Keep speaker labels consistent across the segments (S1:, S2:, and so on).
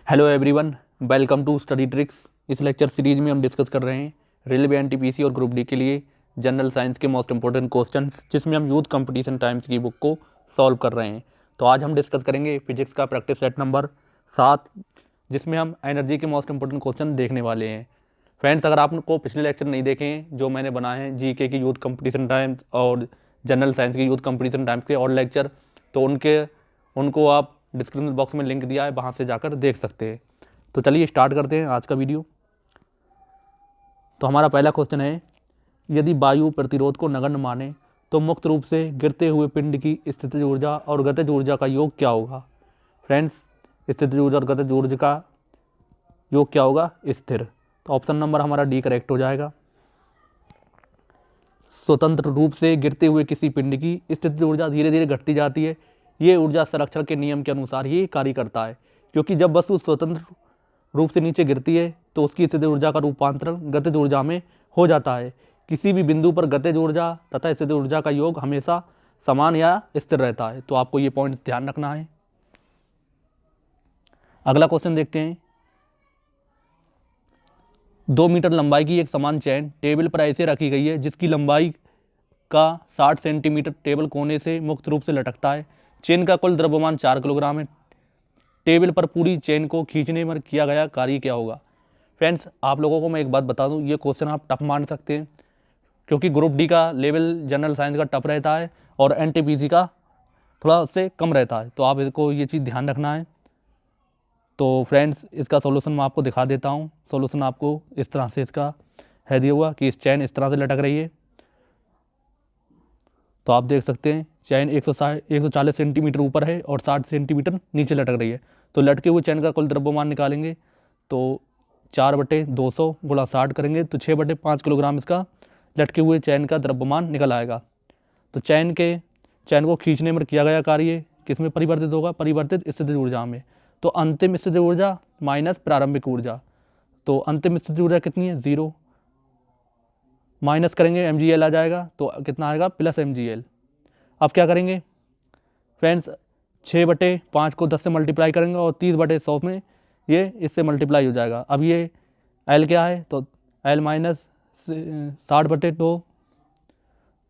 S1: Hello everyone, welcome to study tricks. इस lecture series में हम डिस्कस कर रहे हैं रेलवे एनटीपीसी और ग्रुप डी के लिए जनरल साइंस के मोस्ट इंपॉर्टेंट क्वेश्चंस, जिसमें हम यूथ कंपटीशन टाइम्स की बुक को सॉल्व कर रहे हैं। तो आज हम डिस्कस करेंगे फिजिक्स का प्रैक्टिस सेट नंबर 7, जिसमें हम एनर्जी के मोस्ट इंपॉर्टेंट क्वेश्चन देखने वाले हैं। फ्रेंड्स, अगर आपको पिछले लेक्चर नहीं देखे हैं जो मैंने बनाए हैं जीके की यूथ कंपटीशन टाइम्स और जनरल साइंस की यूथ कंपटीशन टाइम्स के और लेक्चर, तो उनको आप डिस्क्रिप्शन बॉक्स में लिंक दिया है, वहाँ से जाकर देख सकते हैं। तो चलिए स्टार्ट करते हैं आज का वीडियो। तो हमारा पहला क्वेश्चन है, यदि वायु प्रतिरोध को नगण्य माने तो मुक्त रूप से गिरते हुए पिंड की स्थितिज ऊर्जा और गतिज ऊर्जा का योग क्या होगा। फ्रेंड्स, स्थितिज ऊर्जा और गतिज ऊर्जा का योग क्या होगा? स्थिर। तो ऑप्शन नंबर हमारा डी करेक्ट हो जाएगा। स्वतंत्र रूप से गिरते हुए किसी पिंड की स्थितिज ऊर्जा धीरे धीरे घटती जाती है। ये ऊर्जा संरक्षण के नियम के अनुसार ही कार्य करता है, क्योंकि जब वस्तु स्वतंत्र रूप से नीचे गिरती है तो उसकी स्थितिज ऊर्जा का रूपांतरण गतिज ऊर्जा में हो जाता है। किसी भी बिंदु पर गतिज ऊर्जा तथा स्थितिज ऊर्जा का योग हमेशा समान या स्थिर रहता है। तो आपको ये पॉइंट ध्यान रखना है। अगला क्वेश्चन देखते हैं। 2 मीटर लंबाई की एक समान चैन टेबल पर ऐसे रखी गई है जिसकी लंबाई का 60 सेंटीमीटर टेबल कोने से मुक्त रूप से लटकता है। चेन का कुल द्रव्यमान 4 किलोग्राम है। टेबल पर पूरी चेन को खींचने में किया गया कार्य क्या होगा? फ्रेंड्स, आप लोगों को मैं एक बात बता दूं, ये क्वेश्चन आप टफ मान सकते हैं, क्योंकि ग्रुप डी का लेवल जनरल साइंस का टफ रहता है और एनटीपीसी का थोड़ा उससे कम रहता है। तो आप इसको ये चीज़ ध्यान रखना है। तो फ्रेंड्स, इसका सॉल्यूशन मैं आपको दिखा देता हूँ। सॉल्यूशन आपको इस तरह से इसका है दिया हुआ कि इस चैन इस तरह से लटक रही है। तो आप देख सकते हैं चैन 140 सेंटीमीटर ऊपर है और 60 सेंटीमीटर नीचे लटक रही है। तो लटके हुए चैन का कुल द्रव्यमान निकालेंगे तो 4/200 गुणा 60 करेंगे तो 6/5 किलोग्राम इसका लटके हुए चैन का द्रव्यमान निकल आएगा। तो चैन को खींचने में किया गया कार्य किस में परिवर्तित होगा? परिवर्तित स्थितिज ऊर्जा में। तो अंतिम स्थितिज ऊर्जा माइनस प्रारंभिक ऊर्जा। तो अंतिम स्थितिज ऊर्जा कितनी है? 0। माइनस करेंगे mgl आ जाएगा, तो कितना आएगा? Plus mgl। अब क्या करेंगे फ्रेंड्स? 6/5 को 10 से मल्टीप्लाई करेंगे और 30/100 में ये इससे मल्टीप्लाई हो जाएगा। अब ये L क्या है? तो L माइनस 60/2,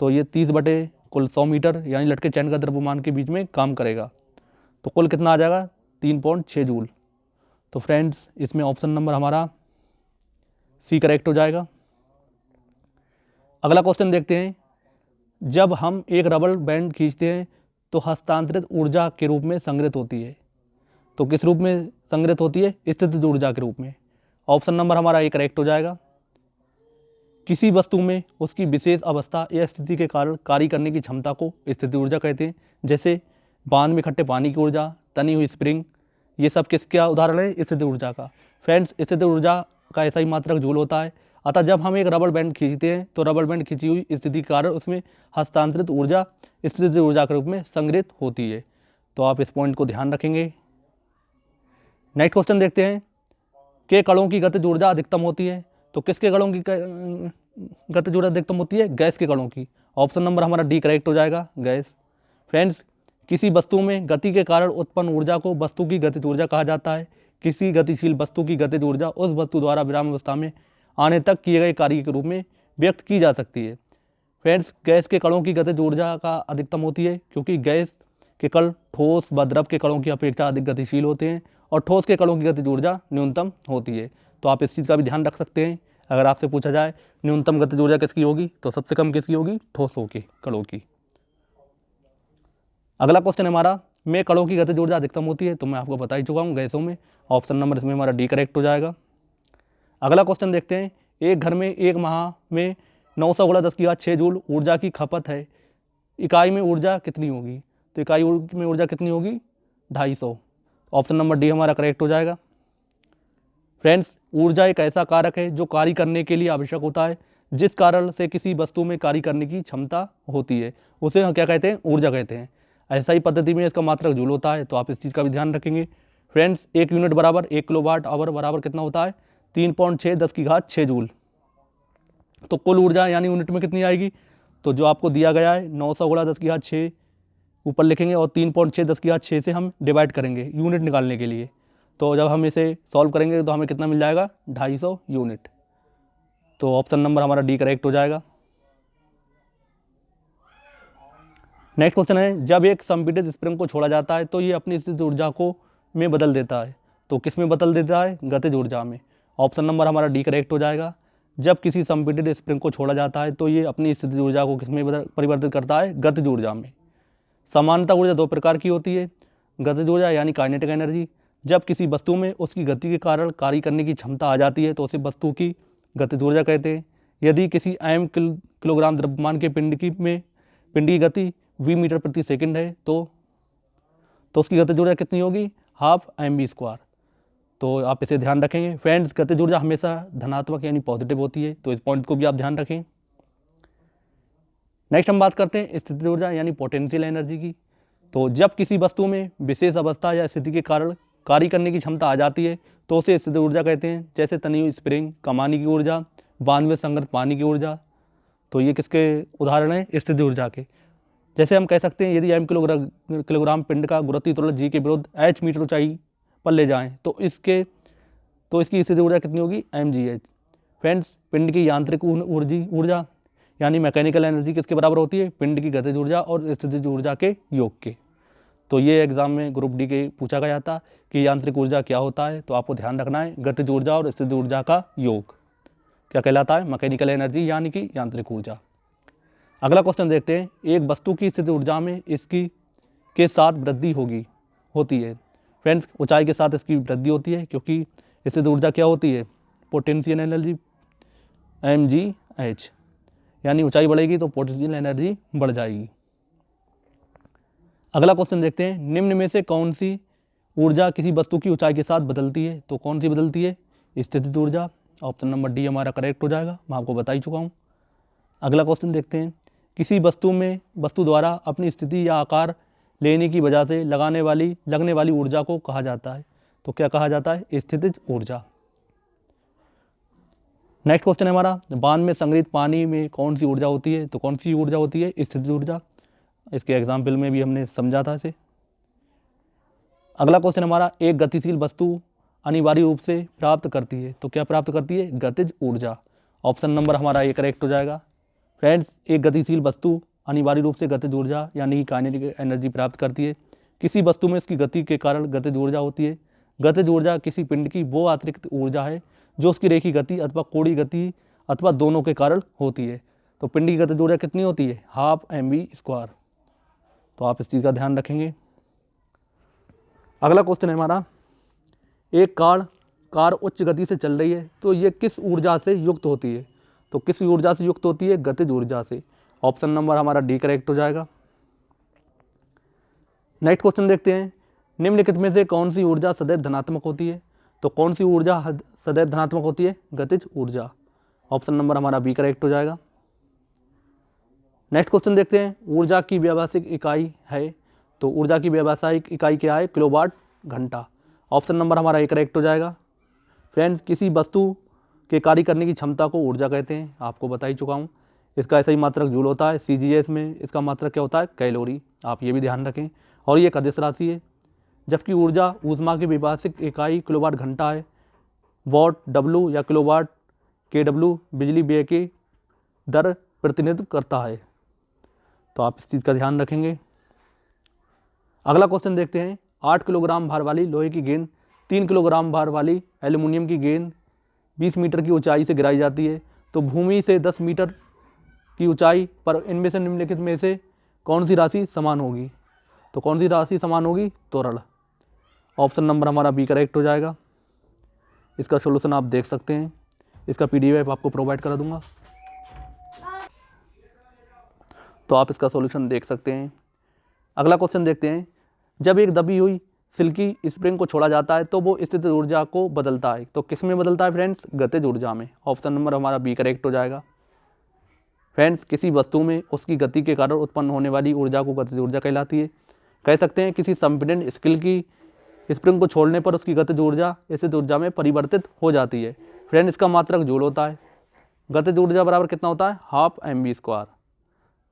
S1: तो ये 30/100 मीटर यानी लटके चैन का द्रव्यमान के बीच में काम करेगा। तो कुल कितना आ जाएगा? 3.6 जूल। तो फ्रेंड्स, इसमें ऑप्शन नंबर हमारा सी करेक्ट हो जाएगा। अगला क्वेश्चन देखते हैं। जब हम एक रबर बैंड खींचते हैं तो हस्तांतरित ऊर्जा के रूप में संग्रहित होती है। तो किस रूप में संग्रहित होती है? स्थितिज ऊर्जा के रूप में। ऑप्शन नंबर हमारा ए करेक्ट हो जाएगा। किसी वस्तु में उसकी विशेष अवस्था या स्थिति के कारण कार्य करने की क्षमता को स्थितिज ऊर्जा कहते हैं। जैसे बांध में इकट्ठे पानी की ऊर्जा, तनी हुई स्प्रिंग, ये सब किसका उदाहरण है? स्थितिज ऊर्जा का। फ्रेंड्स, स्थितिज ऊर्जा का ऐसा ही मात्रक जूल होता है। अतः जब हम एक रबर बैंड खींचते हैं तो रबर बैंड खींची हुई स्थिति के कारण उसमें हस्तांतरित ऊर्जा स्थितिज ऊर्जा के रूप में संग्रहित होती है। तो आप इस पॉइंट को ध्यान रखेंगे। नेक्स्ट क्वेश्चन देखते हैं। के कणों की गतिज ऊर्जा अधिकतम होती है? तो किसके कणों की गतिज ऊर्जा अधिकतम होती है? गैस के कणों की। ऑप्शन नंबर हमारा डी करेक्ट हो जाएगा, गैस। फ्रेंड्स, किसी वस्तु में गति के कारण उत्पन्न ऊर्जा को वस्तु की गतिज ऊर्जा कहा जाता है। किसी गतिशील वस्तु की गतिज ऊर्जा उस वस्तु द्वारा विराम अवस्था में आने तक किए गए कार्य के रूप में व्यक्त की जा सकती है। फ्रेंड्स, गैस के कणों की गतिज ऊर्जा का अधिकतम होती है, क्योंकि गैस के कण ठोस व द्रव के कणों की अपेक्षा अधिक गतिशील होते हैं और ठोस के कणों की गतिज ऊर्जा न्यूनतम होती है। तो आप इस चीज़ का भी ध्यान रख सकते हैं। अगर आपसे पूछा जाए न्यूनतम गतिज ऊर्जा किसकी होगी, तो सबसे कम किसकी होगी? ठोसों की, कणों की। अगला क्वेश्चन हमारा, में कणों की गतिज ऊर्जा अधिकतम होती है? तो मैं आपको बता ही चुका हूँ, गैसों में। ऑप्शन नंबर इसमें हमारा डी करेक्ट हो जाएगा। अगला क्वेश्चन देखते हैं। एक घर में एक माह में 900 गुणा 10⁶ जूल ऊर्जा की खपत है। इकाई में ऊर्जा कितनी होगी? तो इकाई में ऊर्जा कितनी होगी? 250। ऑप्शन नंबर डी हमारा करेक्ट हो जाएगा। फ्रेंड्स, ऊर्जा एक ऐसा कारक है जो कार्य करने के लिए आवश्यक होता है। जिस कारण से किसी वस्तु में कार्य करने की क्षमता होती है उसे हम क्या कहते हैं? ऊर्जा कहते हैं। ऐसा ही पद्धति में इसका मात्रक जूल होता है। तो आप इस चीज़ का भी ध्यान रखेंगे। फ्रेंड्स, 1 यूनिट बराबर 1 किलोवाट आवर बराबर कितना होता है? 3.6 10⁶ जूल। तो कुल ऊर्जा यानी यूनिट में कितनी आएगी? तो जो आपको दिया गया है 900 गुणा 10⁶ ऊपर लिखेंगे और 3.6 10⁶ से हम डिवाइड करेंगे यूनिट निकालने के लिए। तो जब हम इसे सॉल्व करेंगे तो हमें कितना मिल जाएगा, 250 यूनिट। तो ऑप्शन नंबर हमारा डी करेक्ट हो जाएगा। नेक्स्ट क्वेश्चन है, जब एक संपीड़ित स्प्रिंग को छोड़ा जाता है तो ये अपनी स्थितिज ऊर्जा को में बदल देता है। तो किस में बदल देता है, गतिज ऊर्जा में। ऑप्शन नंबर हमारा डी करेक्ट हो जाएगा। जब किसी संपीड़ित स्प्रिंग को छोड़ा जाता है तो ये अपनी स्थितिज ऊर्जा को किस में परिवर्तित करता है, गतिज ऊर्जा में। सामान्यतः ऊर्जा दो प्रकार की होती है, गतिज ऊर्जा यानी काइनेटिक एनर्जी। जब किसी वस्तु में उसकी गति के कारण कार्य करने की क्षमता आ जाती है तो उसे वस्तु की गतिज ऊर्जा कहते हैं। यदि किसी m किलोग्राम द्रव्यमान के पिंड की गति v मीटर प्रति सेकंड है तो उसकी गतिज ऊर्जा कितनी होगी, हाफ mv²। तो आप इसे ध्यान रखेंगे। फ्रेंड्स, गतिज ऊर्जा हमेशा धनात्मक यानी पॉजिटिव होती है, तो इस पॉइंट को भी आप ध्यान रखें। नेक्स्ट हम बात करते हैं स्थितिज ऊर्जा यानी पोटेंशियल एनर्जी की। तो जब किसी वस्तु में विशेष अवस्था या स्थिति के कारण कार्य करने की क्षमता आ जाती है तो उसे स्थितिज ऊर्जा कहते हैं। जैसे तनी हुई स्प्रिंग, कमानी की ऊर्जा, बांध में संग्रहित पानी की ऊर्जा। तो ये किसके उदाहरण हैं, स्थितिज ऊर्जा के। जैसे हम कह सकते हैं, यदि m किलोग्राम पिंड का गुरुत्वीय त्वरण जी के विरुद्ध h मीटर ऊंचाई पर ले जाएं तो इसकी स्थितिज ऊर्जा कितनी होगी, mgh। फ्रेंड्स, पिंड की यांत्रिक ऊर्जा यानी मैकेनिकल एनर्जी किसके बराबर होती है, पिंड की गतिज ऊर्जा और स्थितिज ऊर्जा के योग के। तो ये एग्जाम में ग्रुप डी के पूछा गया था कि यांत्रिक ऊर्जा क्या होता है। तो आपको ध्यान रखना है, गतिज ऊर्जा और स्थितिज ऊर्जा का योग क्या कहलाता है, मैकेनिकल एनर्जी यानी कि यांत्रिक ऊर्जा। अगला क्वेश्चन देखते हैं, एक वस्तु की स्थितिज ऊर्जा में इसकी के साथ वृद्धि होती है। फ्रेंड्स, ऊंचाई के साथ इसकी वृद्धि होती है क्योंकि स्थितिज ऊर्जा क्या होती है, पोटेंशियल एनर्जी mgh, यानी ऊंचाई बढ़ेगी तो पोटेंशियल एनर्जी बढ़ जाएगी। अगला क्वेश्चन देखते हैं, निम्न में से कौन सी ऊर्जा किसी वस्तु की ऊंचाई के साथ बदलती है। तो कौन सी बदलती है, स्थितिज ऊर्जा। ऑप्शन नंबर डी हमारा करेक्ट हो जाएगा, मैं आपको बता ही चुका हूँ। अगला क्वेश्चन देखते हैं, किसी वस्तु द्वारा अपनी स्थिति या आकार लेने की वजह से लगने वाली ऊर्जा को कहा जाता है। तो क्या कहा जाता है, स्थितिज ऊर्जा। नेक्स्ट क्वेश्चन है हमारा, बांध में संग्रहित पानी में कौन सी ऊर्जा होती है। तो कौन सी ऊर्जा होती है, स्थितिज ऊर्जा। इसके एग्जाम्पल में भी हमने समझा था इसे। अगला क्वेश्चन हमारा, एक गतिशील वस्तु अनिवार्य रूप से प्राप्त करती है। तो क्या प्राप्त करती है, गतिज ऊर्जा। ऑप्शन नंबर हमारा ये करेक्ट हो जाएगा। फ्रेंड्स, एक गतिशील वस्तु अनिवार्य रूप से गतिज ऊर्जा यानी कि काइनेटिक एनर्जी प्राप्त करती है। किसी वस्तु में इसकी गति के कारण गतिज ऊर्जा होती है। गतिज ऊर्जा किसी पिंड की वो अतिरिक्त ऊर्जा है जो उसकी रेखीय गति अथवा कोणीय गति अथवा दोनों के कारण होती है। तो पिंड की गतिज ऊर्जा कितनी होती है, हाफ mv²। तो आप इस चीज़ का ध्यान रखेंगे। अगला क्वेश्चन है हमारा, एक कार उच्च गति से चल रही है तो ये किस ऊर्जा से युक्त होती है। तो किस ऊर्जा से युक्त होती है, गतिज ऊर्जा से। ऑप्शन नंबर हमारा डी करेक्ट हो जाएगा। नेक्स्ट क्वेश्चन देखते हैं, निम्नलिखित में से कौन सी ऊर्जा सदैव धनात्मक होती है। तो कौन सी ऊर्जा सदैव धनात्मक होती है, गतिज ऊर्जा। ऑप्शन नंबर हमारा बी करेक्ट हो जाएगा। नेक्स्ट क्वेश्चन देखते हैं, ऊर्जा की व्यावसायिक इकाई है। तो ऊर्जा की व्यावसायिक इकाई क्या है, किलोवाट घंटा। ऑप्शन नंबर हमारा ए करेक्ट हो जाएगा। फ्रेंड्स, किसी वस्तु के कार्य करने की क्षमता को ऊर्जा कहते हैं, आपको बता ही चुका हूँ। इसका ऐसा ही मात्रक जूल होता है। CGS में इसका मात्रक क्या होता है, कैलोरी। आप ये भी ध्यान रखें। और ये एक अदिश राशि है, जबकि ऊर्जा ऊष्मा की व्यावसायिक इकाई किलोवाट घंटा है। वॉट W या किलोवाट kW बिजली व्यय की दर प्रतिनिधित्व करता है। तो आप इस चीज़ का ध्यान रखेंगे। अगला क्वेश्चन देखते हैं, 8 किलोग्राम भार वाली लोहे की गेंद 3 किलोग्राम भार वाली एल्यूमिनियम की गेंद 20 मीटर की ऊंचाई से गिराई जाती है। तो भूमि से 10 मीटर की ऊंचाई पर इनमें से निम्नलिखित में से कौन सी राशि समान होगी। तो कौन सी राशि समान होगी, त्वरण। ऑप्शन नंबर हमारा बी करेक्ट हो जाएगा। इसका सोल्यूशन आप देख सकते हैं, इसका PDF आपको प्रोवाइड करा दूंगा, तो आप इसका सॉल्यूशन देख सकते हैं। अगला क्वेश्चन देखते हैं, जब एक दबी हुई सिल्की स्प्रिंग को छोड़ा जाता है तो वो स्थितिज ऊर्जा को बदलता है। तो किस में बदलता है फ्रेंड्स, गतिज ऊर्जा में। ऑप्शन नंबर हमारा बी करेक्ट हो जाएगा। फ्रेंड्स, किसी वस्तु में उसकी गति के कारण उत्पन्न होने वाली ऊर्जा को गतिज ऊर्जा कहलाती है। कह सकते हैं, किसी संपीड़ित स्प्रिंग को छोड़ने पर उसकी गतिज ऊर्जा स्थितिज ऊर्जा में परिवर्तित हो जाती है। फ्रेंड, इसका मात्रक जूल होता है। गतिज ऊर्जा बराबर कितना होता है, हाफ mv²।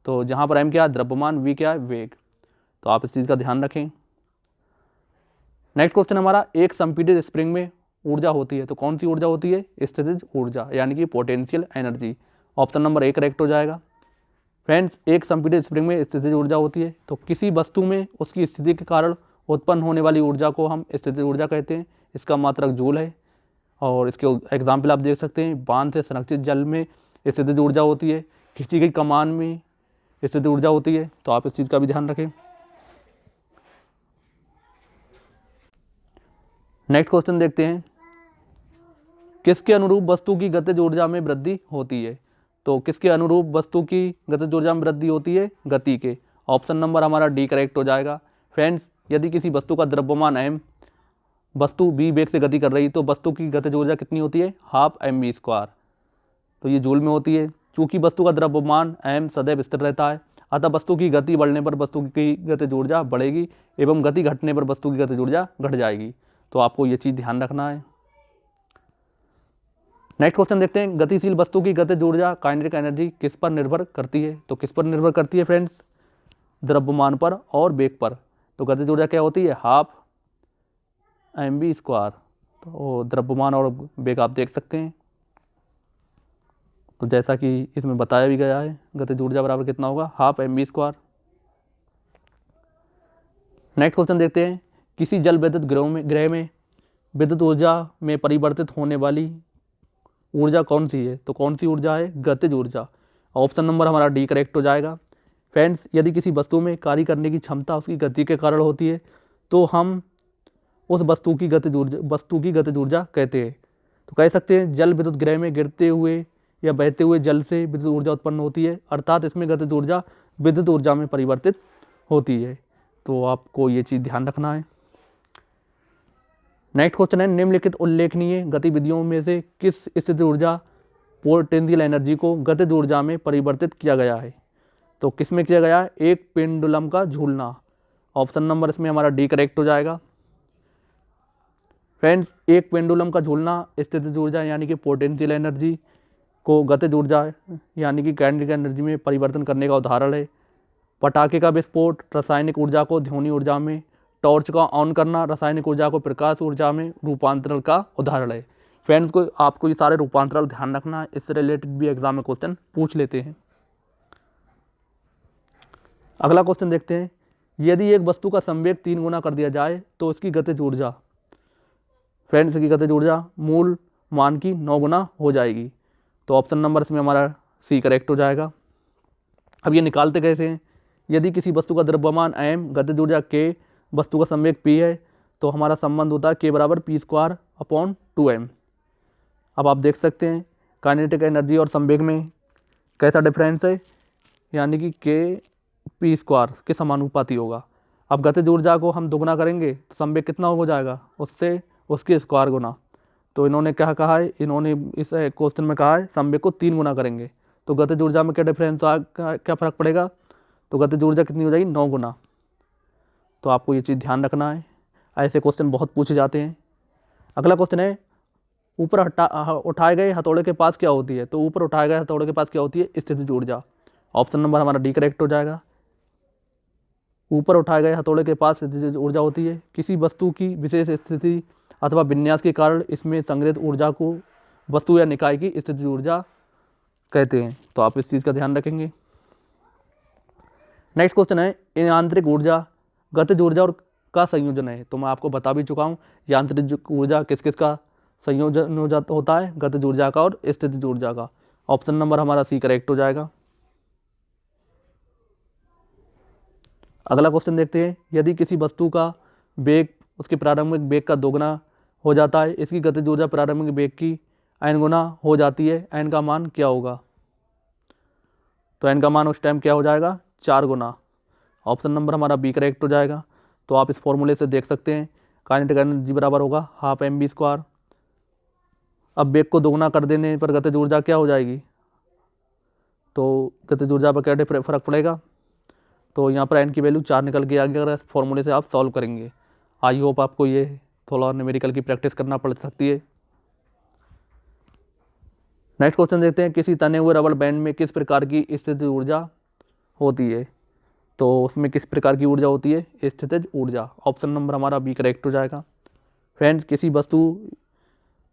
S1: तो जहाँ पर m क्या है, द्रव्यमान, v क्या है, वेग। तो आप इस चीज़ का ध्यान रखें। नेक्स्ट क्वेश्चन हमारा, एक संपीडित स्प्रिंग में ऊर्जा होती है तो कौन सी ऊर्जा होती है? स्थितिज ऊर्जा यानी कि potential energy. Option number A correct हो जाएगा। फ्रेंड्स, एक संपीडित स्प्रिंग में स्थितिज ऊर्जा होती है तो किसी वस्तु में उसकी स्थिति के कारण उत्पन्न होने वाली ऊर्जा को हम स्थितिज ऊर्जा कहते हैं। इसका मात्रक जूल है और इसके एग्जाम्पल आप देख सकते हैं। बांध से संरक्षित जल में स्थितिज ऊर्जा होती है, खींची गई कमान में स्थितिज ऊर्जा होती है, तो आप इस चीज़ का भी ध्यान रखें। नेक्स्ट क्वेश्चन देखते हैं, किसके अनुरूप वस्तु की गतिज ऊर्जा में वृद्धि होती है? तो किसके अनुरूप वस्तु की गतिज ऊर्जा में वृद्धि होती है? गति के। ऑप्शन नंबर हमारा डी करेक्ट हो जाएगा। फ्रेंड्स, यदि किसी वस्तु का द्रव्यमान m, वस्तु b वेग से गति कर रही तो वस्तु की गतिज ऊर्जा कितनी होती है? Half mv²। तो ये जूल में होती है। चूंकि वस्तु का द्रव्यमान m सदैव स्थिर रहता है, अतः वस्तु की गति बढ़ने पर वस्तु की गतिज ऊर्जा बढ़ेगी एवं गति घटने पर वस्तु की गतिज ऊर्जा घट जाएगी। तो आपको ये चीज़ ध्यान रखना है। नेक्स्ट क्वेश्चन देखते हैं, गतिशील वस्तु की गतिज ऊर्जा काइनेटिक एनर्जी किस पर निर्भर करती है? तो किस पर निर्भर करती है फ्रेंड्स? द्रव्यमान पर और वेग पर। तो गतिज ऊर्जा क्या होती है? Half mv²। तो द्रव्यमान और वेग आप देख सकते हैं। तो जैसा कि इसमें बताया भी गया है, गतिज ऊर्जा बराबर कितना होगा? Half mv²। नेक्स्ट क्वेश्चन देखते हैं, किसी जल विद्युत ग्रह में विद्युत ऊर्जा में परिवर्तित होने वाली ऊर्जा कौन सी है? तो कौन सी ऊर्जा है? गतिज ऊर्जा। ऑप्शन नंबर हमारा डी करेक्ट हो जाएगा। फ्रेंड्स, यदि किसी वस्तु में कार्य करने की क्षमता उसकी गति के कारण होती है तो हम उस वस्तु की गतिज ऊर्जा कहते हैं। तो कह सकते हैं जल विद्युत ग्रह में गिरते हुए या बहते हुए जल से विद्युत ऊर्जा उत्पन्न होती है, अर्थात इसमें गतिज ऊर्जा विद्युत ऊर्जा में परिवर्तित होती है। तो आपको ये चीज़ ध्यान रखना है। नेक्स्ट क्वेश्चन है, निम्नलिखित उल्लेखनीय गतिविधियों में से किस स्थितिज ऊर्जा पोटेंशियल एनर्जी को गतिज ऊर्जा में परिवर्तित किया गया है? तो किस में किया गया है? एक पेंडुलम का झूलना। ऑप्शन नंबर इसमें हमारा डी करेक्ट हो जाएगा। फ्रेंड्स, एक पेंडुलम का झूलना स्थितिज ऊर्जा यानी कि पोटेंशियल एनर्जी को गतिज ऊर्जा यानी कि काइनेटिक एनर्जी में परिवर्तन करने का उदाहरण है। पटाखे का विस्फोट रासायनिक ऊर्जा को ध्वनि ऊर्जा में, टॉर्च का ऑन करना रासायनिक ऊर्जा को प्रकाश ऊर्जा में रूपांतरण का उदाहरण है। फ्रेंड्स, को आपको ये सारे रूपांतरण ध्यान रखना है, इससे रिलेटेड भी एग्जाम में क्वेश्चन पूछ लेते हैं। अगला क्वेश्चन देखते हैं, यदि एक वस्तु का संवेग 3 गुना कर दिया जाए तो इसकी गतिज ऊर्जा, फ्रेंड्स, की गतिज ऊर्जा मूल मान की 9 गुना हो जाएगी। तो ऑप्शन नंबर इसमें हमारा सी करेक्ट हो जाएगा। अब ये निकालते कैसे हैं? यदि किसी वस्तु का द्रव्यमान m, गतिज ऊर्जा k, वस्तु का संवेग p है तो हमारा संबंध होता है k बराबर p²/2m। अब आप देख सकते हैं काइनेटिक एनर्जी और संवेग में कैसा डिफरेंस है, यानी कि k p² के समानुपाती होगा। अब गतिज ऊर्जा को हम दोगुना करेंगे तो संवेग कितना हो जाएगा? उससे उसके स्क्वायर गुना। तो इन्होंने क्या कहा है? इन्होंने इस क्वेश्चन में कहा है संवेग को 3 गुना करेंगे तो गतिज ऊर्जा में क्या डिफरेंस क्या फ़र्क पड़ेगा? तो गतिज ऊर्जा कितनी हो जाएगी? 9 गुना। तो आपको ये चीज़ ध्यान रखना है, ऐसे क्वेश्चन बहुत पूछे जाते हैं। अगला क्वेश्चन है, ऊपर उठाए गए हथौड़े के पास क्या होती है? तो ऊपर उठाए गए हथौड़े के पास क्या होती है? स्थितिज ऊर्जा। ऑप्शन नंबर हमारा डी करेक्ट हो जाएगा। ऊपर उठाए गए हथौड़े के पास स्थितिज ऊर्जा होती है। किसी वस्तु की विशेष स्थिति अथवा विन्यास के कारण इसमें संग्रहित ऊर्जा को वस्तु या निकाय की स्थितिज ऊर्जा कहते हैं। तो आप इस चीज़ का ध्यान रखेंगे। नेक्स्ट क्वेश्चन है, यांत्रिक ऊर्जा गतिज ऊर्जा और का संयोजन है। तो मैं आपको बता भी चुका हूँ यांत्रिक ऊर्जा किस किस का संयोजन होता है? गतिज ऊर्जा का और स्थितिज ऊर्जा का। ऑप्शन नंबर हमारा सी करेक्ट हो जाएगा। अगला क्वेश्चन देखते हैं, यदि किसी वस्तु का वेग उसके प्रारंभिक वेग का 2 गुना हो जाता है, इसकी गतिज ऊर्जा प्रारंभिक वेग की n गुना हो जाती है, n का मान क्या होगा? तो n का मान उस टाइम क्या हो जाएगा? 4 गुना। ऑप्शन नंबर हमारा बी करेक्ट हो जाएगा। तो आप इस फॉर्मूले से देख सकते हैं काइनेटिक एनर्जी बराबर होगा हाफ mv²। अब वेग को 2 गुना कर देने पर गतिज ऊर्जा क्या हो जाएगी? तो गतिज ऊर्जा पर क्या फ़र्क पड़ेगा? तो यहाँ पर n की वैल्यू 4 निकल के आ गई अगर इस फॉर्मूले से आप सॉल्व करेंगे। आई होप आपको ये थोड़ा न्यूमेरिकल की प्रैक्टिस करना पड़ सकती है। नेक्स्ट क्वेश्चन देखते हैं, किसी तने हुए रबड़ बैंड में किस प्रकार की स्थितिज ऊर्जा होती है? तो उसमें किस प्रकार की ऊर्जा होती है? स्थितिज ऊर्जा। ऑप्शन नंबर हमारा बी करेक्ट हो जाएगा। फ्रेंड्स, किसी वस्तु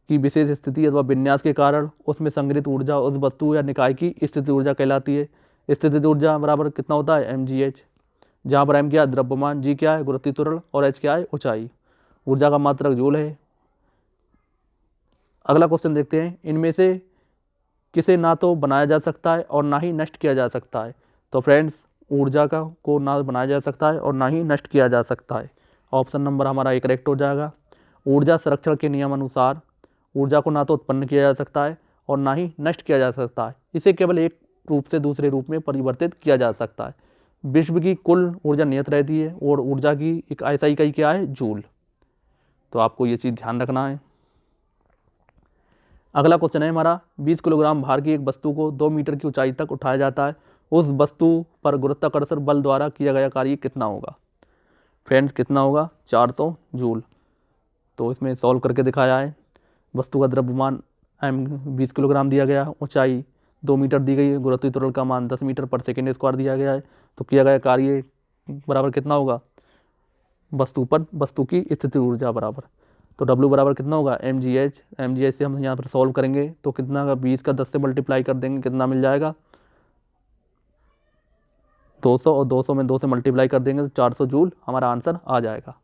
S1: की विशेष स्थिति अथवा विन्यास के कारण उसमें संग्रहित ऊर्जा उस वस्तु या निकाय की स्थिति ऊर्जा कहलाती है। स्थितिज ऊर्जा बराबर कितना होता है? mgh, जहाँ पर m क्या है? द्रव्यमान, g क्या है? गुरुत्वीय त्वरण और h क्या है? ऊंचाई। ऊर्जा का मात्रक जूल है। अगला क्वेश्चन देखते हैं, इनमें से किसे ना तो बनाया जा सकता है और ना ही नष्ट किया जा सकता है? तो फ्रेंड्स, ऊर्जा को ना बनाया जा सकता है और ना ही नष्ट किया जा सकता है। ऑप्शन नंबर हमारा एक करेक्ट हो जाएगा। ऊर्जा संरक्षण के नियम अनुसार ऊर्जा को ना तो उत्पन्न किया जा सकता है और ना ही नष्ट किया जा सकता है। इसे केवल एक रूप से दूसरे रूप में परिवर्तित किया जा सकता है। विश्व की कुल ऊर्जा नियत रहती है और ऊर्जा की एक ऐसा इकाई क्या है? जूल। तो आपको ये चीज़ ध्यान रखना है। अगला क्वेश्चन है हमारा, 20 किलोग्राम भार की एक वस्तु को 2 मीटर की ऊंचाई तक उठाया जाता है। उस वस्तु पर गुरुत्वाकर्षण बल द्वारा किया गया कार्य कितना होगा? फ्रेंड्स, कितना होगा? 400 जूल। तो इसमें सॉल्व करके दिखाया है। वस्तु का द्रव्यमान 20 किलोग्राम दिया गया, ऊंचाई 2 मीटर दी गई है, गुरुत्वीय त्वरण का मान 10 मीटर पर सेकेंड स्क्वायर दिया गया है। तो किया गया कार्य बराबर कितना होगा? वस्तु की स्थिति ऊर्जा बराबर, तो W बराबर कितना होगा? mgh से हम यहाँ पर सॉल्व करेंगे तो कितना का 20 का 10 से मल्टीप्लाई कर देंगे, कितना मिल जाएगा? 200, और 200 में 2 से मल्टीप्लाई कर देंगे तो 400 जूल हमारा आंसर आ जाएगा।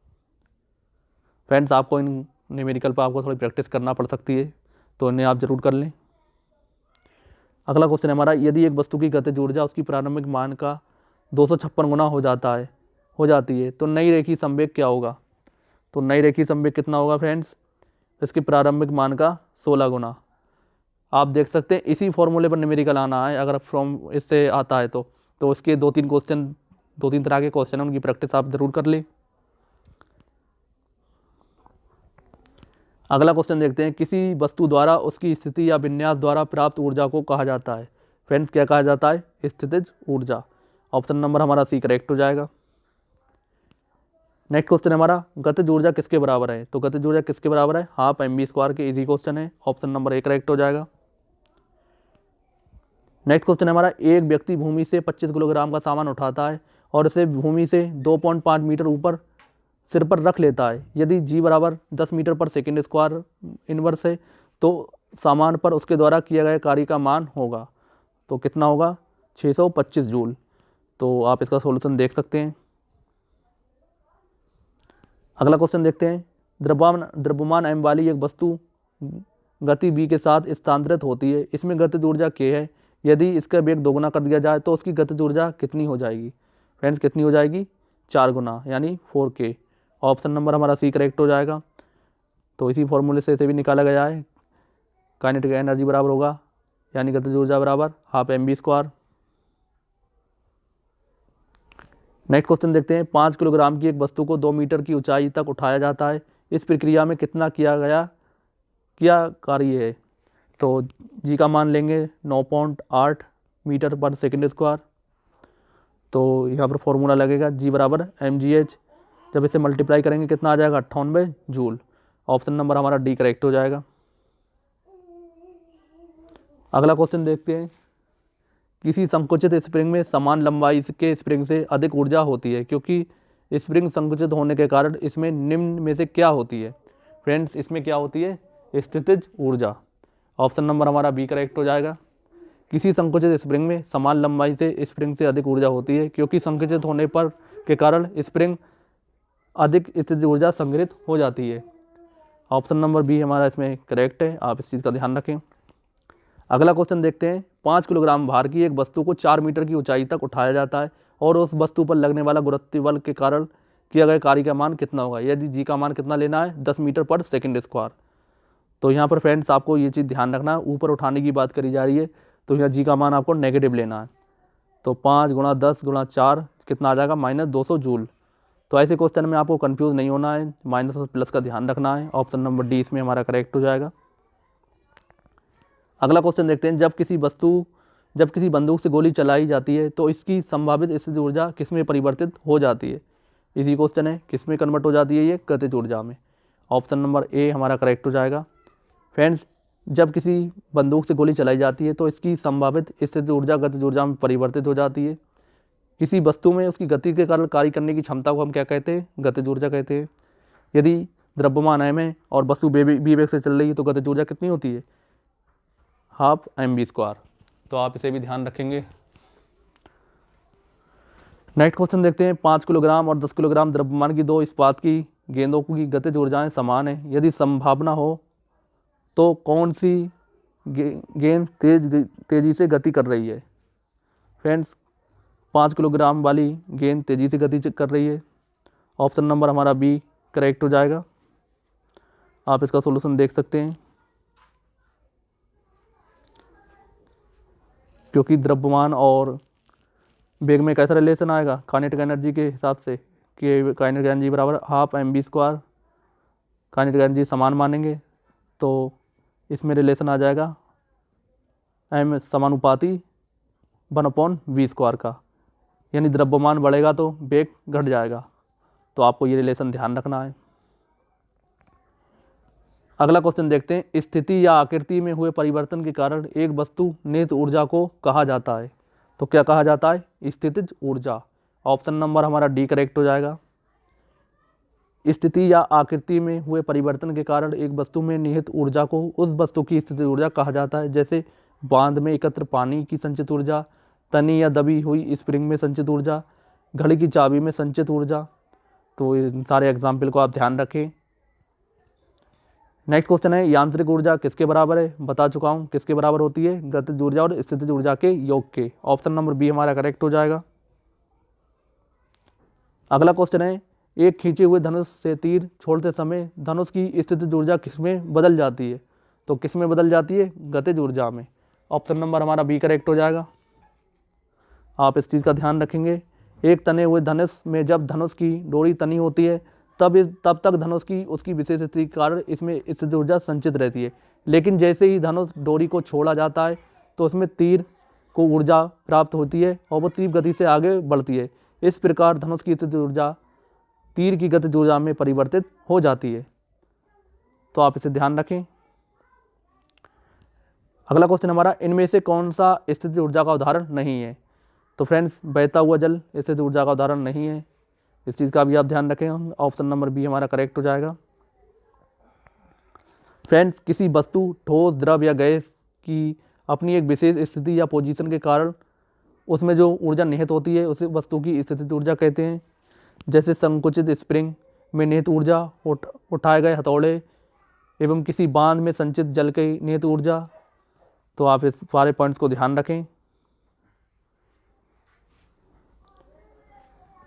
S1: फ्रेंड्स, आपको इन न्यूमेरिकल पर आपको थोड़ी प्रैक्टिस करना पड़ सकती है, तो इन्हें आप जरूर कर लें। अगला क्वेश्चन है हमारा, यदि एक वस्तु की गतिज ऊर्जा उसकी प्रारंभिक मान का 256 गुना हो जाती है तो नई रेखीय संवेग क्या होगा? तो नई रेखीय संवेग कितना होगा फ्रेंड्स? इसके प्रारंभिक मान का 16 गुना। आप देख सकते हैं इसी फॉर्मूले पर न्यूमेरिकल आना है, अगर फ्रॉम इससे आता है तो इसके 2-3 तरह के क्वेश्चन हैं, उनकी प्रैक्टिस आप जरूर कर लें। अगला क्वेश्चन देखते हैं, किसी वस्तु द्वारा उसकी स्थिति या विन्यास द्वारा प्राप्त ऊर्जा को कहा जाता है? फ्रेंड्स, क्या कहा जाता है? स्थितिज ऊर्जा। ऑप्शन नंबर हमारा सी करेक्ट हो जाएगा। नेक्स्ट क्वेश्चन हमारा, गतिज ऊर्जा किसके बराबर है? तो गतिज ऊर्जा किसके बराबर है? हाफ mv² के। इजी क्वेश्चन है, ऑप्शन नंबर ए करेक्ट हो जाएगा। नेक्स्ट क्वेश्चन हमारा, एक व्यक्ति भूमि से 25 किलोग्राम का सामान उठाता है और इसे भूमि से 2.5 मीटर ऊपर सिर पर रख लेता है। यदि g बराबर 10 मीटर पर सेकेंड स्क्वायर इनवर्स है तो सामान पर उसके द्वारा किया गया कार्य का मान होगा। तो कितना होगा? 625 जूल। तो आप इसका सॉल्यूशन देख सकते हैं। अगला क्वेश्चन देखते हैं, द्रव्यमान m वाली एक वस्तु गति v के साथ स्थानांतरित होती है। इसमें गतिज ऊर्जा k है। यदि इसका वेग 2 गुना कर दिया जाए तो उसकी गतिज ऊर्जा कितनी हो जाएगी? फ्रेंड्स, कितनी हो जाएगी? 4 गुना, यानी 4k। ऑप्शन नंबर हमारा सी करेक्ट हो जाएगा। तो इसी फॉर्मूले से इसे भी निकाला गया है। काइनेटिक एनर्जी बराबर होगा, यानी गतिज ऊर्जा बराबर हाफ mv²। नेक्स्ट क्वेश्चन देखते हैं, 5 किलोग्राम की एक वस्तु को 2 मीटर की ऊंचाई तक उठाया जाता है। इस प्रक्रिया में कितना क्या कार्य है? तो जी का मान लेंगे 9.8 मीटर पर सेकेंड स्क्वायर। तो यहाँ पर फॉर्मूला लगेगा जी बराबर mgh, जब इसे मल्टीप्लाई करेंगे कितना आ जाएगा? 98 जूल। ऑप्शन नंबर हमारा डी करेक्ट हो जाएगा। अगला क्वेश्चन देखते हैं, किसी संकुचित स्प्रिंग में समान लंबाई के स्प्रिंग से अधिक ऊर्जा होती है क्योंकि स्प्रिंग संकुचित होने के कारण इसमें निम्न में से क्या होती है? फ्रेंड्स, इसमें क्या होती है? स्थितिज ऊर्जा। ऑप्शन नंबर हमारा बी करेक्ट हो जाएगा। किसी संकुचित स्प्रिंग में समान लंबाई से स्प्रिंग से अधिक ऊर्जा होती है क्योंकि संकुचित होने पर के कारण स्प्रिंग अधिक स्थितिज ऊर्जा संग्रहित हो जाती है। ऑप्शन नंबर बी हमारा इसमें करेक्ट है, आप इस चीज़ का ध्यान रखें। अगला क्वेश्चन देखते हैं, 5 किलोग्राम भार की एक वस्तु को 4 मीटर की ऊंचाई तक उठाया जाता है और उस वस्तु पर लगने वाला गुरुत्वीय बल के कारण किया गया कार्य का मान कितना होगा? यदि जी का मान कितना लेना है? 10 मीटर पर सेकेंड स्क्वायर। तो यहाँ पर फ्रेंड्स आपको ये चीज़ ध्यान रखना है, ऊपर उठाने की बात करी जा रही है तो यहाँ जी का मान आपको नेगेटिव लेना है। तो 5 गुणा 10 गुणा 4 कितना आ जाएगा? -200 जूल। तो ऐसे क्वेश्चन में आपको कंफ्यूज नहीं होना है, माइनस और प्लस का ध्यान रखना है। ऑप्शन नंबर डी इसमें हमारा करेक्ट हो जाएगा। अगला क्वेश्चन देखते हैं, जब किसी बंदूक से गोली चलाई जाती है तो इसकी संभावित स्थितिज ऊर्जा किस में परिवर्तित हो जाती है? इसी क्वेश्चन है, किस में कन्वर्ट हो जाती है? ये गतिज ऊर्जा में। ऑप्शन नंबर ए हमारा करेक्ट हो जाएगा। फ्रेंड्स, जब किसी बंदूक से गोली चलाई जाती है तो इसकी संभावित स्थितिज ऊर्जा गतिज ऊर्जा में परिवर्तित हो जाती है। किसी वस्तु में उसकी गति के कारण कार्य करने की क्षमता को हम क्या कहते हैं? गतिज ऊर्जा कहते हैं। यदि द्रव्यमान m है और वस्तु b वेग से चल रही है तो गतिज ऊर्जा कितनी होती है? Half mv²। तो आप इसे भी ध्यान रखेंगे। नेक्स्ट क्वेश्चन देखते हैं। 5 किलोग्राम और 10 किलोग्राम द्रव्यमान की दो इस्पात की गेंदों की गतिज ऊर्जाएं समान हैं। यदि संभावना हो तो कौन सी गेंद तेजी से गति कर रही है? फ्रेंड्स, 5 किलोग्राम वाली गेंद तेजी से गति कर रही है। ऑप्शन नंबर हमारा बी करेक्ट हो जाएगा। आप इसका सॉल्यूशन देख सकते हैं। क्योंकि द्रव्यमान और वेग में कैसा रिलेशन आएगा काइनेटिक एनर्जी के हिसाब से कि काइनेटिक एनर्जी बराबर हाफ mv²। काइनेटिक एनर्जी समान मानेंगे तो इसमें रिलेशन आ जाएगा m समानुपाती 1/v² का, यानी द्रव्यमान बढ़ेगा तो वेग घट जाएगा। तो आपको ये रिलेशन ध्यान रखना है। अगला क्वेश्चन देखते हैं। स्थिति या आकृति में हुए परिवर्तन के कारण एक वस्तु निहित ऊर्जा को कहा जाता है। तो क्या कहा जाता है? स्थितिज ऊर्जा। ऑप्शन नंबर हमारा डी करेक्ट हो जाएगा। स्थिति या आकृति में हुए परिवर्तन के कारण एक वस्तु में निहित ऊर्जा को उस वस्तु की स्थितिज ऊर्जा कहा जाता है। जैसे बांध में एकत्र पानी की संचित ऊर्जा, तनी या दबी हुई स्प्रिंग में संचित ऊर्जा, घड़ी की चाबी में संचित ऊर्जा। तो इन सारे एग्जाम्पल को आप ध्यान रखें। नेक्स्ट क्वेश्चन है। यांत्रिक ऊर्जा किसके बराबर है? बता चुका हूँ किसके बराबर होती है? गतिज ऊर्जा और स्थितिज ऊर्जा के योग के। ऑप्शन नंबर बी हमारा करेक्ट हो जाएगा। अगला क्वेश्चन है। एक खींचे हुए धनुष से तीर छोड़ते समय धनुष की स्थितिज ऊर्जा किसमें बदल जाती है? तो किसमें बदल जाती है? गतिज ऊर्जा में। ऑप्शन नंबर हमारा बी करेक्ट हो जाएगा। आप इस चीज़ का ध्यान रखेंगे। एक तने हुए धनुष में जब धनुष की डोरी तनी होती है तब तक धनुष की उसकी विशेष स्थिति के कारण इसमें स्थितिज ऊर्जा संचित रहती है। लेकिन जैसे ही धनुष डोरी को छोड़ा जाता है तो उसमें तीर को ऊर्जा प्राप्त होती है और वो तीव्र गति से आगे बढ़ती है। इस प्रकार धनुष की स्थितिज ऊर्जा तीर की गतिज ऊर्जा में परिवर्तित हो जाती है। तो आप इसे ध्यान रखें। अगला क्वेश्चन हमारा। इनमें से कौन सा स्थितिज ऊर्जा का उदाहरण नहीं है? तो फ्रेंड्स, बहता हुआ जल स्थितिज ऊर्जा का उदाहरण नहीं है। इस चीज़ का भी आप ध्यान रखें। ऑप्शन नंबर बी हमारा करेक्ट हो जाएगा। फ्रेंड्स, किसी वस्तु, ठोस, द्रव या गैस की अपनी एक विशेष स्थिति या पोजीशन के कारण उसमें जो ऊर्जा निहित होती है उसे वस्तु की स्थितिज ऊर्जा कहते हैं। जैसे संकुचित स्प्रिंग में निहित ऊर्जा, उठाए गए हथौड़े एवं किसी बांध में संचित जल की निहित ऊर्जा। तो आप इस सारे पॉइंट्स को ध्यान रखें।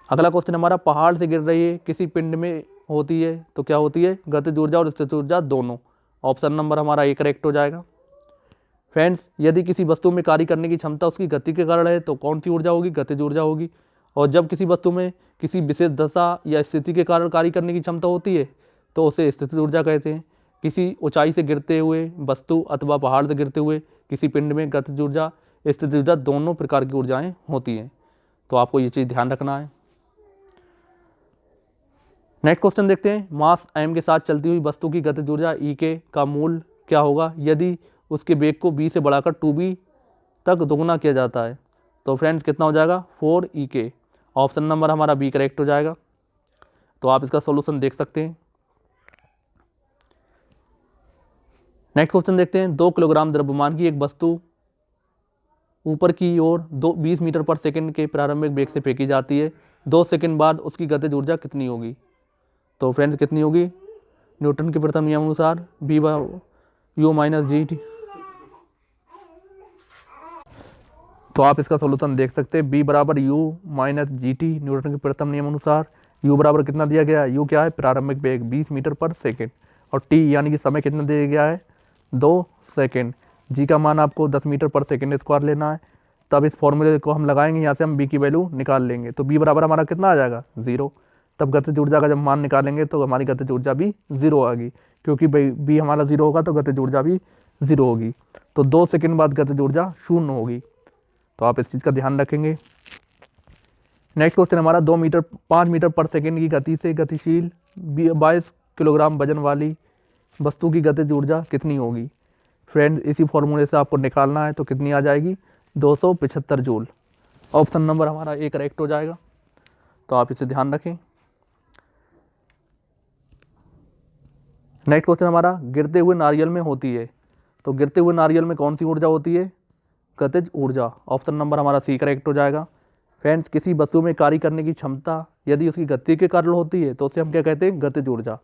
S1: अगला क्वेश्चन हमारा। पहाड़ से गिर रही है किसी पिंड में होती है तो क्या होती है? गतिज ऊर्जा और स्थितिज ऊर्जा दोनों। ऑप्शन नंबर हमारा ए करेक्ट हो जाएगा। फ्रेंड्स, यदि किसी वस्तु में कार्य करने की क्षमता उसकी गति के कारण है तो कौन सी ऊर्जा होगी? गतिज ऊर्जा होगी। और जब किसी वस्तु में किसी विशेष दशा या स्थिति के कारण कार्य करने की क्षमता होती है तो उसे स्थितिज ऊर्जा कहते हैं। किसी ऊंचाई से गिरते हुए वस्तु अथवा पहाड़ से गिरते हुए किसी पिंड में गतिज ऊर्जा, स्थितिज ऊर्जा दोनों प्रकार की ऊर्जाएं होती हैं। तो आपको ये चीज़ ध्यान रखना है। नेक्स्ट क्वेश्चन देखते हैं। मास m के साथ चलती हुई वस्तु की गतिज ऊर्जा E का मूल क्या होगा यदि उसके वेग को b से बढ़ाकर 2b तक दोगुना किया जाता है? तो फ्रेंड्स, कितना हो जाएगा? 4E। ऑप्शन नंबर हमारा बी करेक्ट हो जाएगा। तो आप इसका सॉल्यूशन देख सकते हैं। नेक्स्ट क्वेश्चन देखते हैं। 2 किलोग्राम द्रव्यमान की एक वस्तु ऊपर की ओर 20 मीटर पर सेकंड के प्रारंभिक वेग से फेंकी जाती है। 2 सेकंड बाद उसकी गतिज ऊर्जा कितनी होगी? तो फ्रेंड्स, कितनी होगी? न्यूटन के प्रथम नियम अनुसार u माइनस जी टी। तो आप इसका सॉल्यूशन देख सकते हैं। b बराबर u minus G T. Newton के प्रथम नियम अनुसार u बराबर कितना दिया गया है? u क्या है? प्रारंभिक वेग 20 मीटर पर सेकंड और t यानी कि समय कितना दिया गया है? 2 सेकंड। g का मान आपको 10 मीटर पर सेकंड स्क्वायर लेना है। तब इस फॉर्मूले को हम लगाएंगे, यहाँ से हम b की वैल्यू निकाल लेंगे। तो b बराबर हमारा कितना आ जाएगा? 0। तब गतिज ऊर्जा का जब मान निकालेंगे तो हमारी गतिज ऊर्जा भी 0 आएगी। क्योंकि b हमारा 0 होगा तो गतिज ऊर्जा भी 0 होगी। तो 2 सेकंड बाद गतिज ऊर्जा 0 होगी। तो आप इस चीज़ का ध्यान रखेंगे। नेक्स्ट क्वेश्चन हमारा। 5 मीटर पर सेकंड की गति से गतिशील 22 किलोग्राम वजन वाली वस्तु की गतिज ऊर्जा कितनी होगी? फ्रेंड, इसी फॉर्मूले से आपको निकालना है। तो कितनी आ जाएगी? 275 जूल। ऑप्शन नंबर हमारा ए करेक्ट हो जाएगा, तो आप इसे ध्यान रखें। नेक्स्ट क्वेश्चन हमारा गिरते हुए नारियल में होती है, तो गिरते हुए नारियल में कौन सी ऊर्जा होती है? गतिज ऊर्जा। ऑप्शन नंबर हमारा सी करेक्ट हो जाएगा। फ्रेंड्स, किसी वस्तु में कार्य करने की क्षमता यदि उसकी गति के कारण होती है तो उसे हम क्या कहते हैं? गतिज ऊर्जा।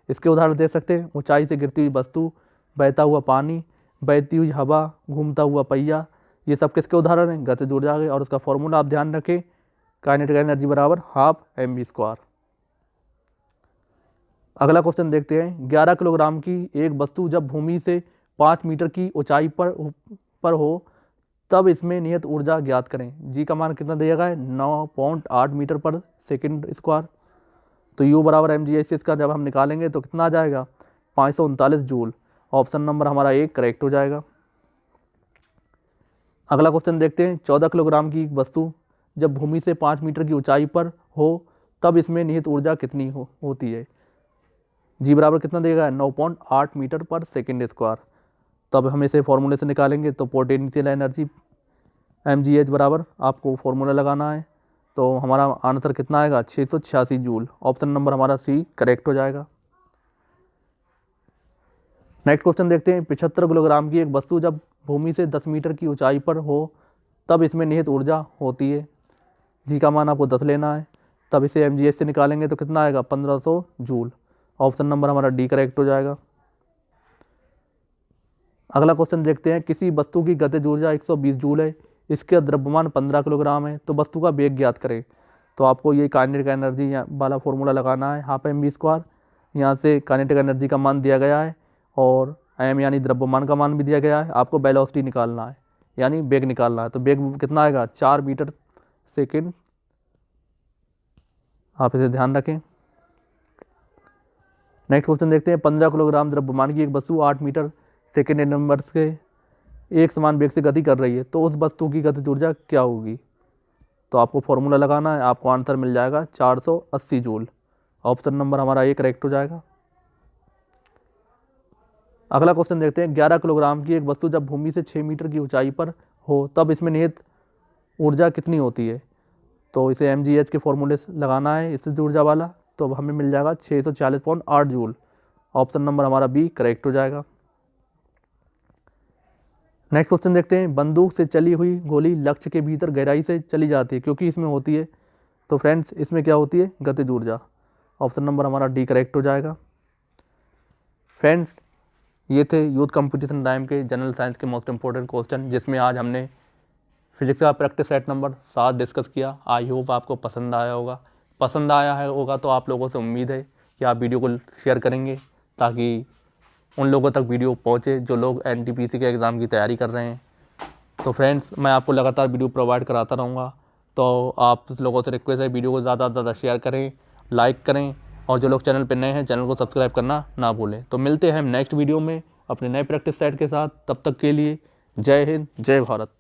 S1: इसके उदाहरण दे सकते हैं, ऊंचाई से गिरती हुई वस्तु, बहता हुआ पानी, बहती हुई हवा, घूमता हुआ पहिया, ये सब किसके उदाहरण हैं? गतिज ऊर्जा के। और उसका फॉर्मूला आप ध्यान रखें, काइनेटिक एनर्जी बराबर हाफ mv²। अगला क्वेश्चन देखते हैं, 11 किलोग्राम की एक वस्तु जब भूमि से 5 मीटर की ऊंचाई पर हो तब इसमें नियत ऊर्जा ज्ञात करें। जी का मान कितना दिया गया है? 9.8 मीटर पर सेकंड स्क्वायर। तो U बराबर mg/s का जब हम निकालेंगे तो कितना आ जाएगा? 539 जूल। ऑप्शन नंबर हमारा एक करेक्ट हो जाएगा। अगला क्वेश्चन देखते हैं, 14 किलोग्राम की वस्तु जब भूमि से 5 मीटर की ऊंचाई पर हो तब इसमें निहित ऊर्जा कितनी होती है? जी बराबर कितना देगा? 9.8 मीटर पर सेकंड स्क्वायर। तो अब हम इसे फॉर्मूले से निकालेंगे, तो पोटेंशियल एनर्जी mgh बराबर आपको फॉर्मूला लगाना है, तो हमारा आंसर कितना आएगा? 686 जूल। ऑप्शन नंबर हमारा सी करेक्ट हो जाएगा। नेक्स्ट क्वेश्चन देखते हैं, 75 किलोग्राम की एक वस्तु जब भूमि से 10 मीटर की ऊंचाई पर हो तब इसमें निहित ऊर्जा होती है। जी का मान आपको 10 लेना है, तब इसे mgh से निकालेंगे तो कितना आएगा? 1500 जूल। ऑप्शन नंबर हमारा डी करेक्ट हो जाएगा। अगला क्वेश्चन देखते हैं, किसी वस्तु की गतिज ऊर्जा 120 जूल है, इसका द्रव्यमान 15 किलोग्राम है, तो वस्तु का वेग ज्ञात करें। तो आपको ये काइनेटिक एनर्जी वाला फॉर्मूला लगाना है, हाफ mv²। यहाँ से काइनेटिक एनर्जी का मान दिया गया है और m यानी द्रव्यमान का मान भी दिया गया है। आपको वेलोसिटी निकालना है, यानी वेग निकालना है। तो वेग कितना आएगा? 4 मीटर सेकेंड। आप इसे ध्यान रखें। नेक्स्ट क्वेश्चन देखते हैं, 15 किलोग्राम द्रव्यमान की एक वस्तु 8 मीटर सेकेंड नंबर से एक समान वेग से गति कर रही है, तो उस वस्तु की गतिज ऊर्जा क्या होगी? तो आपको फॉर्मूला लगाना है, आपको आंसर मिल जाएगा 480 जूल। ऑप्शन नंबर हमारा ए करेक्ट हो जाएगा। अगला क्वेश्चन देखते हैं, 11 किलोग्राम की एक वस्तु जब भूमि से 6 मीटर की ऊंचाई पर हो तब इसमें निहित ऊर्जा कितनी होती है? तो इसे mgh के फॉर्मूले लगाना है, स्थितिज ऊर्जा वाला, तो अब हमें मिल जाएगा 640.8 जूल। ऑप्शन नंबर हमारा बी करेक्ट हो जाएगा। नेक्स्ट क्वेश्चन देखते हैं, बंदूक से चली हुई गोली लक्ष्य के भीतर गहराई से चली जाती है क्योंकि इसमें होती है, तो फ्रेंड्स इसमें क्या होती है? गतिज ऊर्जा। ऑप्शन नंबर हमारा डी करेक्ट हो जाएगा। फ्रेंड्स, ये थे यूथ कंपटीशन टाइम के जनरल साइंस के मोस्ट इंपॉर्टेंट क्वेश्चन, जिसमें आज हमने फिजिक्स का प्रैक्टिस सेट नंबर 7 डिस्कस किया। आई होप आपको पसंद आया होगा। पसंद आया होगा तो आप लोगों से उम्मीद है कि आप वीडियो को शेयर करेंगे ताकि उन लोगों तक वीडियो पहुंचे जो लोग NTPC के एग्ज़ाम की तैयारी कर रहे हैं। तो फ्रेंड्स, मैं आपको लगातार वीडियो प्रोवाइड कराता रहूँगा, तो आप लोगों से रिक्वेस्ट है वीडियो को ज़्यादा से ज़्यादा शेयर करें, लाइक करें, और जो लोग चैनल पर नए हैं चैनल को सब्सक्राइब करना ना भूलें। तो मिलते हैं हम नेक्स्ट वीडियो में अपने नए प्रैक्टिस सेट के साथ। तब तक के लिए जय हिंद, जय भारत।